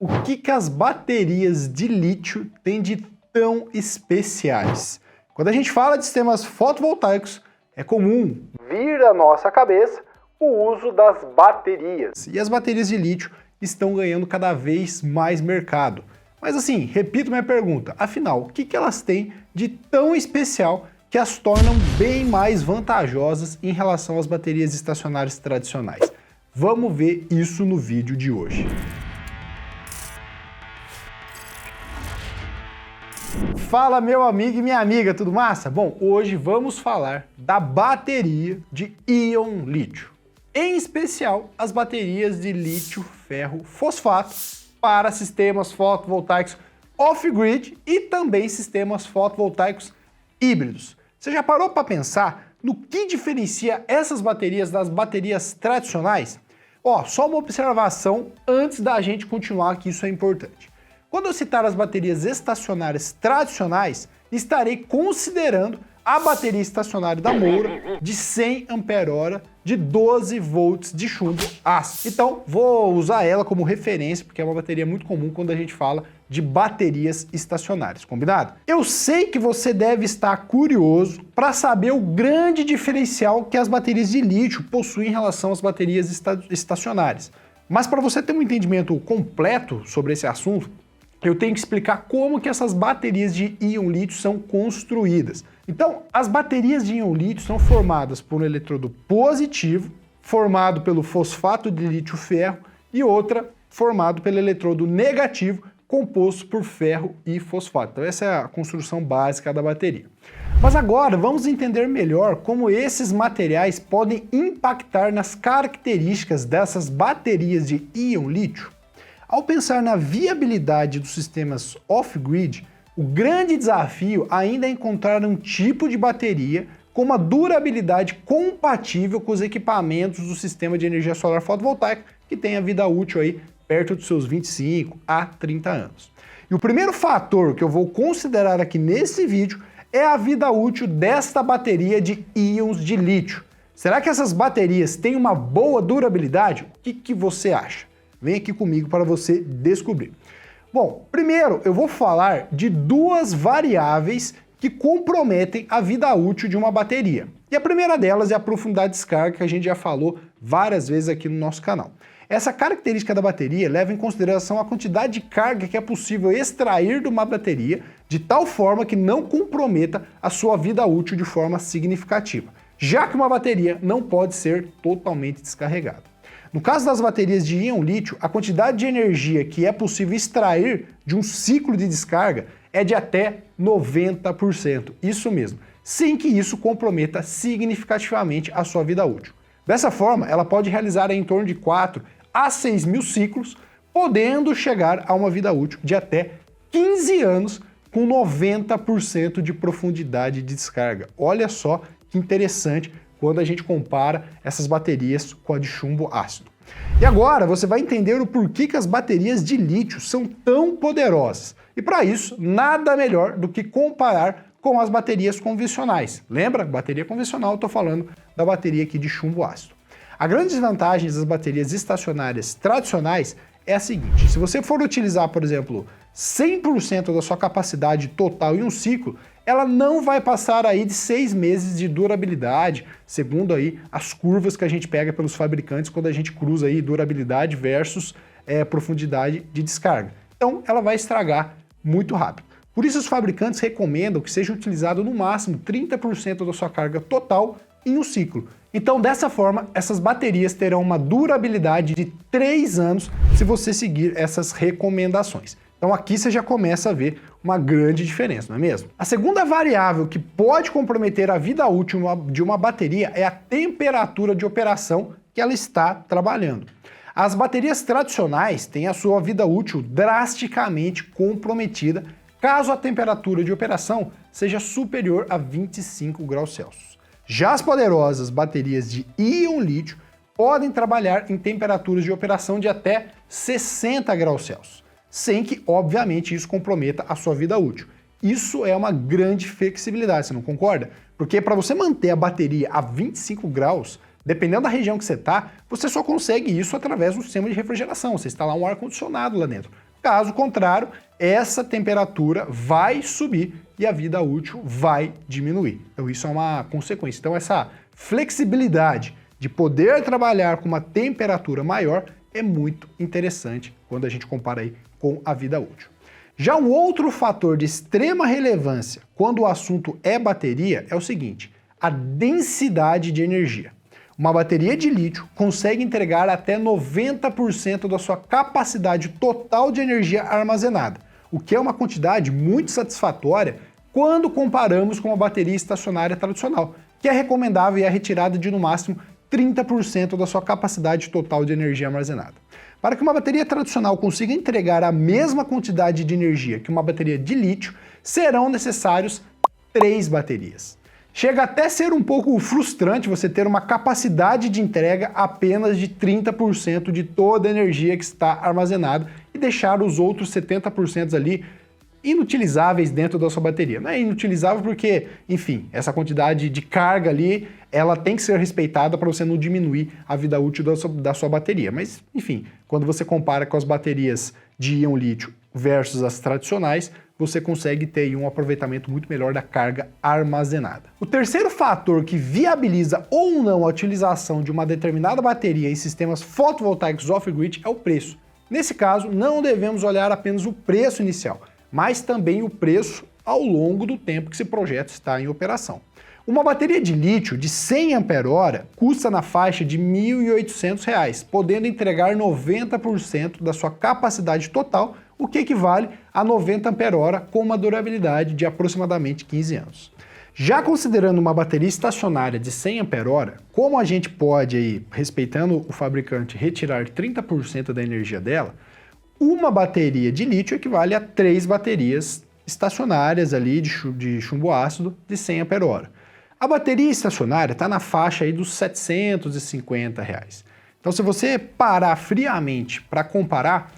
O que as baterias de lítio têm de tão especiais? Quando a gente fala de sistemas fotovoltaicos, é comum vir à nossa cabeça o uso das baterias. E as baterias de lítio estão ganhando cada vez mais mercado. Mas assim, repito minha pergunta, afinal, o que elas têm de tão especial que as tornam bem mais vantajosas em relação às baterias estacionárias tradicionais? Vamos ver isso no vídeo de hoje. Fala meu amigo e minha amiga, tudo massa? Bom, hoje vamos falar da bateria de íon lítio. Em especial, as baterias de lítio-ferro fosfato para sistemas fotovoltaicos off-grid e também sistemas fotovoltaicos híbridos. Você já parou para pensar no que diferencia essas baterias das baterias tradicionais? Só uma observação antes da gente continuar, que isso é importante. Quando eu citar as baterias estacionárias tradicionais, estarei considerando a bateria estacionária da Moura de 100 Ah de 12 volts de chumbo ácido. Então, vou usar ela como referência, porque é uma bateria muito comum quando a gente fala de baterias estacionárias, combinado? Eu sei que você deve estar curioso para saber o grande diferencial que as baterias de lítio possuem em relação às baterias estacionárias. Mas para você ter um entendimento completo sobre esse assunto, eu tenho que explicar como que essas baterias de íon lítio são construídas. Então, as baterias de íon lítio são formadas por um eletrodo positivo, formado pelo fosfato de lítio-ferro, e outra formado pelo eletrodo negativo, composto por ferro e fosfato. Então essa é a construção básica da bateria. Mas agora vamos entender melhor como esses materiais podem impactar nas características dessas baterias de íon lítio. Ao pensar na viabilidade dos sistemas off-grid, o grande desafio ainda é encontrar um tipo de bateria com uma durabilidade compatível com os equipamentos do sistema de energia solar fotovoltaica, que tem a vida útil aí perto dos seus 25 a 30 anos. E o primeiro fator que eu vou considerar aqui nesse vídeo é a vida útil desta bateria de íons de lítio. Será que essas baterias têm uma boa durabilidade? O que você acha? Vem aqui comigo para você descobrir. Bom, primeiro eu vou falar de duas variáveis que comprometem a vida útil de uma bateria. E a primeira delas é a profundidade de descarga, que a gente já falou várias vezes aqui no nosso canal. Essa característica da bateria leva em consideração a quantidade de carga que é possível extrair de uma bateria de tal forma que não comprometa a sua vida útil de forma significativa, já que uma bateria não pode ser totalmente descarregada. No caso das baterias de íon lítio, a quantidade de energia que é possível extrair de um ciclo de descarga é de até 90%, isso mesmo, sem que isso comprometa significativamente a sua vida útil. Dessa forma, ela pode realizar em torno de 4 a 6 mil ciclos, podendo chegar a uma vida útil de até 15 anos com 90% de profundidade de descarga. Olha só que interessante quando a gente compara essas baterias com a de chumbo ácido. E agora você vai entender o porquê que as baterias de lítio são tão poderosas. E para isso, nada melhor do que comparar com as baterias convencionais. Lembra? Bateria convencional, eu estou falando da bateria aqui de chumbo ácido. A grande desvantagem das baterias estacionárias tradicionais é a seguinte: se você for utilizar, por exemplo, 100% da sua capacidade total em um ciclo, ela não vai passar aí de 6 meses de durabilidade, segundo aí as curvas que a gente pega pelos fabricantes quando a gente cruza aí durabilidade versus profundidade de descarga. Então ela vai estragar muito rápido. Por isso os fabricantes recomendam que seja utilizado no máximo 30% da sua carga total em um ciclo. Então dessa forma, essas baterias terão uma durabilidade de 3 anos se você seguir essas recomendações. Então aqui você já começa a ver uma grande diferença, não é mesmo? A segunda variável que pode comprometer a vida útil de uma bateria é a temperatura de operação que ela está trabalhando. As baterias tradicionais têm a sua vida útil drasticamente comprometida caso a temperatura de operação seja superior a 25 graus Celsius. Já as poderosas baterias de íon lítio podem trabalhar em temperaturas de operação de até 60 graus Celsius, sem que, obviamente, isso comprometa a sua vida útil. Isso é uma grande flexibilidade, você não concorda? Porque para você manter a bateria a 25 graus, dependendo da região que você está, você só consegue isso através do sistema de refrigeração, você instalar um ar-condicionado lá dentro. Caso contrário, essa temperatura vai subir e a vida útil vai diminuir. Então isso é uma consequência. Então essa flexibilidade de poder trabalhar com uma temperatura maior é muito interessante quando a gente compara aí com a vida útil. Já um outro fator de extrema relevância quando o assunto é bateria é o seguinte: a densidade de energia. Uma bateria de lítio consegue entregar até 90% da sua capacidade total de energia armazenada, o que é uma quantidade muito satisfatória quando comparamos com uma bateria estacionária tradicional, que é recomendável a retirada de no máximo 30% da sua capacidade total de energia armazenada. Para que uma bateria tradicional consiga entregar a mesma quantidade de energia que uma bateria de lítio, serão necessários 3 baterias. Chega até a ser um pouco frustrante você ter uma capacidade de entrega apenas de 30% de toda a energia que está armazenada e deixar os outros 70% ali inutilizáveis dentro da sua bateria. Não é inutilizável porque, enfim, essa quantidade de carga ali, ela tem que ser respeitada para você não diminuir a vida útil da sua bateria. Mas, enfim, quando você compara com as baterias de íon lítio versus as tradicionais, você consegue ter aí um aproveitamento muito melhor da carga armazenada. O terceiro fator que viabiliza ou não a utilização de uma determinada bateria em sistemas fotovoltaicos off-grid é o preço. Nesse caso, não devemos olhar apenas o preço inicial, mas também o preço ao longo do tempo que esse projeto está em operação. Uma bateria de lítio de 100 Ah custa na faixa de R$ 1.800, podendo entregar 90% da sua capacidade total, o que equivale a 90 Ah com uma durabilidade de aproximadamente 15 anos. Já considerando uma bateria estacionária de 100 Ah, como a gente pode, aí, respeitando o fabricante, retirar 30% da energia dela, uma bateria de lítio equivale a 3 baterias estacionárias ali de chumbo ácido de 100 Ah. A bateria estacionária está na faixa aí dos R$ 750. Então, se você parar friamente para comparar,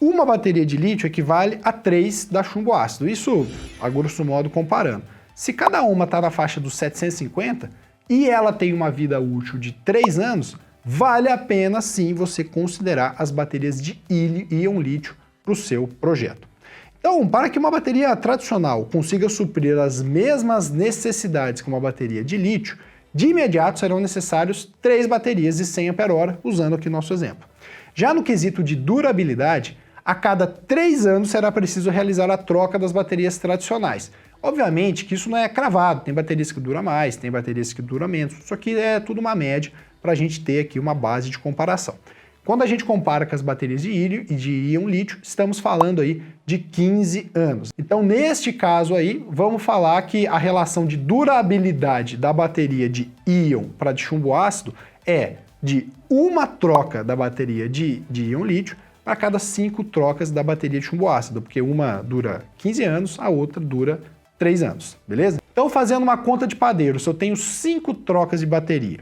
uma bateria de lítio equivale a 3 da chumbo ácido. Isso, a grosso modo, comparando. Se cada uma está na faixa dos 750 e ela tem uma vida útil de 3 anos, vale a pena sim você considerar as baterias de íon lítio para o seu projeto. Então, para que uma bateria tradicional consiga suprir as mesmas necessidades que uma bateria de lítio, de imediato serão necessários 3 baterias de 100 Ah, usando aqui nosso exemplo. Já no quesito de durabilidade, a cada 3 anos será preciso realizar a troca das baterias tradicionais. Obviamente que isso não é cravado, tem baterias que duram mais, tem baterias que duram menos, isso aqui é tudo uma média para a gente ter aqui uma base de comparação. Quando a gente compara com as baterias de íon lítio, estamos falando aí de 15 anos. Então, neste caso aí, vamos falar que a relação de durabilidade da bateria de íon para de chumbo ácido é de uma troca da bateria de íon lítio para cada 5 trocas da bateria de chumbo ácido, porque uma dura 15 anos, a outra dura 3 anos, beleza? Então, fazendo uma conta de padeiro, se eu tenho 5 trocas de bateria,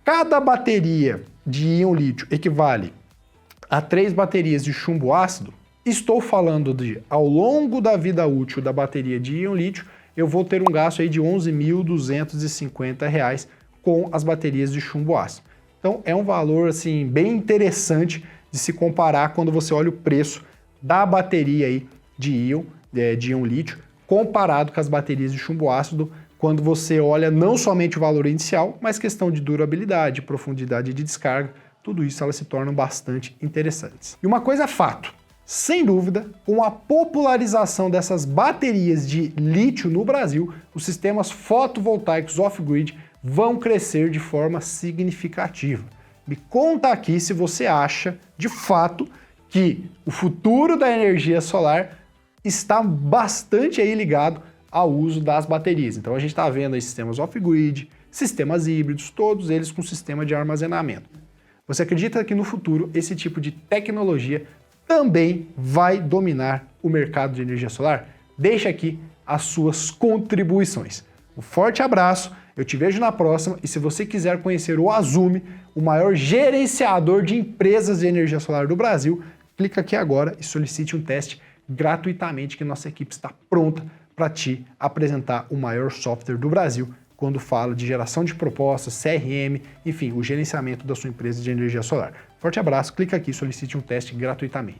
cada bateria de íon lítio equivale a 3 baterias de chumbo ácido, estou falando de, ao longo da vida útil da bateria de íon lítio, eu vou ter um gasto aí de R$ 11.250 com as baterias de chumbo ácido. Então é um valor assim bem interessante de se comparar quando você olha o preço da bateria aí de íon lítio comparado com as baterias de chumbo ácido, quando você olha não somente o valor inicial, mas questão de durabilidade, profundidade de descarga, tudo isso elas se tornam bastante interessantes. E uma coisa é fato, sem dúvida, com a popularização dessas baterias de lítio no Brasil, os sistemas fotovoltaicos off-grid vão crescer de forma significativa. Me conta aqui se você acha, de fato, que o futuro da energia solar está bastante aí ligado ao uso das baterias. Então a gente está vendo aí sistemas off-grid, sistemas híbridos, todos eles com sistema de armazenamento. Você acredita que no futuro esse tipo de tecnologia também vai dominar o mercado de energia solar? Deixa aqui as suas contribuições. Um forte abraço, eu te vejo na próxima e se você quiser conhecer o Azumi, o maior gerenciador de empresas de energia solar do Brasil, clica aqui agora e solicite um teste gratuitamente que nossa equipe está pronta para te apresentar o maior software do Brasil quando fala de geração de propostas, CRM, enfim, o gerenciamento da sua empresa de energia solar. Forte abraço, clica aqui e solicite um teste gratuitamente.